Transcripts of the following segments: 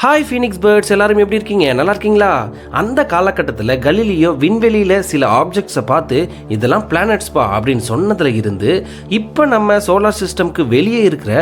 Hi Phoenix birds, எல்லாரும் எப்படி இருக்கீங்க? நல்லா இருக்கீங்களா? அந்த காலகட்டத்தில் கலீலியோ விண்வெளியில் சில ஆப்ஜெக்ட்ஸை பார்த்து இதெல்லாம் பிளானட்ஸ்பா அப்படின்னு சொன்னதுல இருந்து இப்போ நம்ம சோலார் சிஸ்டம்க்கு வெளியே இருக்கிற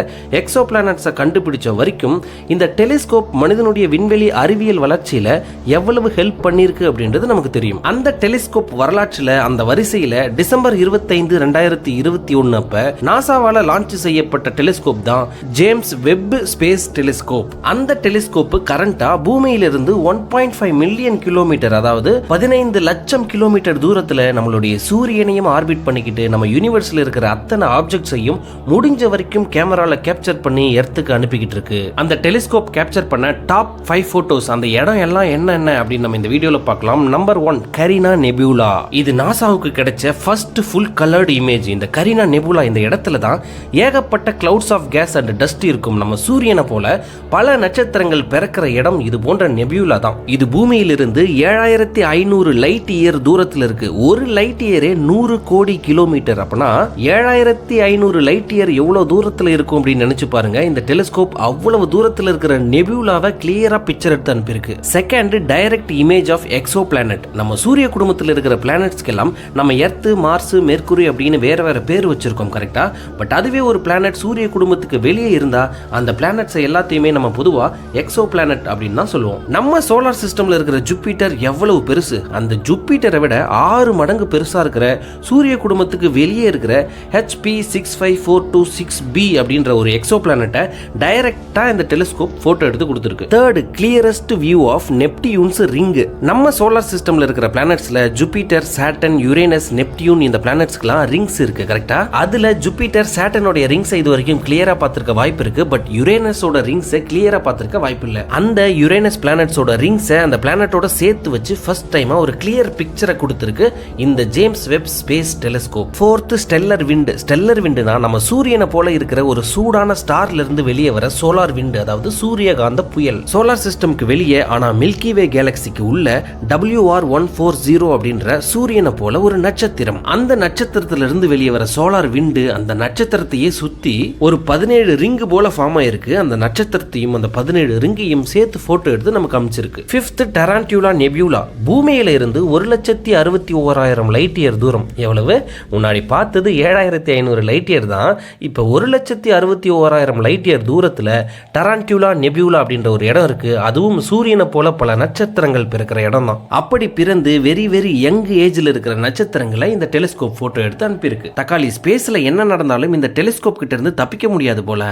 எக்ஸோ பிளானட்ஸை கண்டுபிடிச்ச வரைக்கும் இந்த டெலிஸ்கோப் மனிதனுடைய விண்வெளி அறிவியல் வளர்ச்சியில் எவ்வளவு ஹெல்ப் பண்ணியிருக்கு அப்படின்றது நமக்கு தெரியும். அந்த டெலிஸ்கோப் வரலாற்றில் அந்த வரிசையில் டிசம்பர் 25, 2021 அப்போ நாசாவால் லான்ச் செய்யப்பட்ட டெலிஸ்கோப் தான் ஜேம்ஸ் வெப் ஸ்பேஸ் டெலிஸ்கோப். அந்த டெலிஸ்கோப் கரண்டா பூமியிலிருந்து 1.5 மில்லியன் கிலோமீட்டர், அதாவது 15 லட்சம் கிலோமீட்டர் தூரத்துல நம்மளுடைய சூரியனையும் ஆர்பிட் பண்ணிக்கிட்டு நம்ம யூனிவர்ஸ்ல இருக்கிற அத்தனை ஆப்ஜெக்ட்ஸையும் முடிஞ்ச வரைக்கும் கேமரால கேப்சர் பண்ணி எர்த்துக்கு அனுப்பிக்கிட்டு இருக்கு. அந்த டெலிஸ்கோப் கேப்சர் பண்ண டாப் 5 போட்டோஸ், அந்த இடம் எல்லாம் என்ன அப்படின்னு நம்ம இந்த வீடியோல பார்க்கலாம். Number 1, Kareena nebula. இது நாசாவுக்கு கிடைச்ச ஃபர்ஸ்ட் ஃபுல் கலர்டு இமேஜ். இந்த கரீனா நெபுலா இந்த இடத்துல தான் ஏகப்பட்ட clouds of gas and dust இருக்கும். நம்ம சூரியனை போல பல நட்சத்திரங்கள் பிறக்கிற இடம் இது போன்ற நெபியூலா தான். இது பூமியிலிருந்து 7500 லைட் இயர் தூரத்தில் இருக்கு. ஒரு லைட் இயரே 100 கோடி கிலோமீட்டர். அப்பனா 7500 லைட் இயர் எவ்வளவு தூரத்தில் இருக்கும் அப்படின்னு நினைச்சு பாருங்க. இந்த டெலிஸ்கோப் அவ்வளவு தூரத்தில் இருக்கிற நெபியூலாவை கிளியரா பிக்சர் எடுத்து அனுப்பியிருக்கு. Second, direct image of exoplanet. நம்ம சூரிய குடும்பத்தில் இருக்கிற பிளானட்ஸ்க்கெல்லாம் நம்ம எர்த், மார்ஸ், மெர்க்குரி அப்படின்னு வேற பேர் வச்சிருக்கோம், கரெக்டா? பட் அதுவே ஒரு பிளானட் சூரிய குடும்பத்துக்கு வெளியே இருந்தா அந்த பிளானட்ஸ் எல்லாத்தையுமே நம்ம பொதுவா எக்ஸோ பிளானட் அப்படின்னு தான் சொல்லுவோம். நம்ம சோலார் சிஸ்டம்ல இருக்கிற ஜூபிட்டர் எவ்வளவு பெருசு? அந்த ஜூபிட்டரை விட 6 மடங்கு பெருசா இருக்கிற சூரிய குடும்பத்துக்கு வெளியே இருக்கிற HP 65426b அப்படின்ற ஒரு எக்ஸோ பிளானட்டை டைரக்டா இந்த டெலிஸ்கோப் போட்டோ எடுத்து கொடுத்திருக்கு. Third, clearest view of Neptune's ring. நம்ம சோலார் சிஸ்டம்ல இருக்கிற பிளானட்ஸ்ல ஜூபிட்டர், சாட்டர்ன், யுரேனஸ், நெப்டியூன் இந்த பிளானட்ஸ்க்குலாம் ரிங்ஸ் இருக்கு, கரெக்டா? அதுல ஜூபிட்டர், சாட்டர்னோட ரிங்ஸ் இது வரைக்கும் கிளியரா பார்த்திருக்க வாய்ப்பு இருக்கு. பட் யுரேனஸோட ரிங்ஸ் கிளியரா பார்த்திருக்க வாய்ப்பு இல்ல. அந்த யுரேனஸ் பிளானட்ஸோட ரிங்ஸை அந்த பிளானட்டோட சேர்த்து வச்சு ஃபர்ஸ்ட் டைமா ஒரு கிளியர் பிக்சரை கொடுத்திருக்கு இந்த James Webb space telescope. Fourth, stellar wind. Stellar விண்ட்னா நம்ம சூரியனை போல இருக்கிற ஒரு சூடான ஸ்டார்ல இருந்து வெளியே வர சோலார் விண்ட், அதாவது சூரியகாந்த புயல். சோலார் சிஸ்டம்க்கு வெளியே ஆனா மில்கி வே கேலக்சிக்கு உள்ள WR140 அப்படின்ற சூரியனை போல ஒரு நட்சத்திரம். அந்த நட்சத்திரத்திலிருந்து வெளியே வர சோலார் விண்ட் அந்த நட்சத்திரத்தையே சுத்தி ஒரு 17 ரிங் போல ஃபார்ம் ஆயிருக்கு. அந்த நட்சத்திரத்தையும் அந்த 17 ரிங்கையும் சேர்த்து போட்டோ எடுத்து நமக்கு அமைச்சிருக்கு. Fifth, டரான்டியூலா nebula. பூமியில இருந்து 1,61,000 லைட் இயர் தூரம். எவ்வளவு? முன்னாடி பார்த்தது 7500 லைட் இயர் தான். இப்போ 1,61,000 லைட் இயர் தூரத்துல டரான்டியூலா நெபியூலா அப்படின்ற ஒரு இடம் இருக்கு. அதுவும் சூரியனை போல பல நட்சத்திரங்கள் பிறக்கிற இடம் தான். அப்படி பிறந்து வெரி யங் ஏஜ்ல இருக்கிற நட்சத்திரங்களை இந்த டெலிஸ்கோப் போட்டோ எடுத்து அனுப்பியிருக்கு. தக்காளி, ஸ்பேஸ்ல என்ன நடந்தாலும் இந்த டெலிஸ்கோப் கிட்ட இருந்து தப்பிக்க முடியாது போல.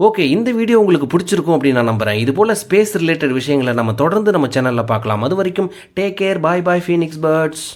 ஓகே, இந்த வீடியோ உங்களுக்கு பிடிச்சிருக்கும் அப்படின்னு நான் நம்புறேன். இது போல ஸ்பேஸ் ரிலேட்டட் விஷயங்களை நம்ம தொடர்ந்து நம்ம சேனல்ல பார்க்கலாம். அது வரைக்கும் டேக் கேர், பாய் பாய் ஃபீனிக்ஸ் பேர்ட்ஸ்.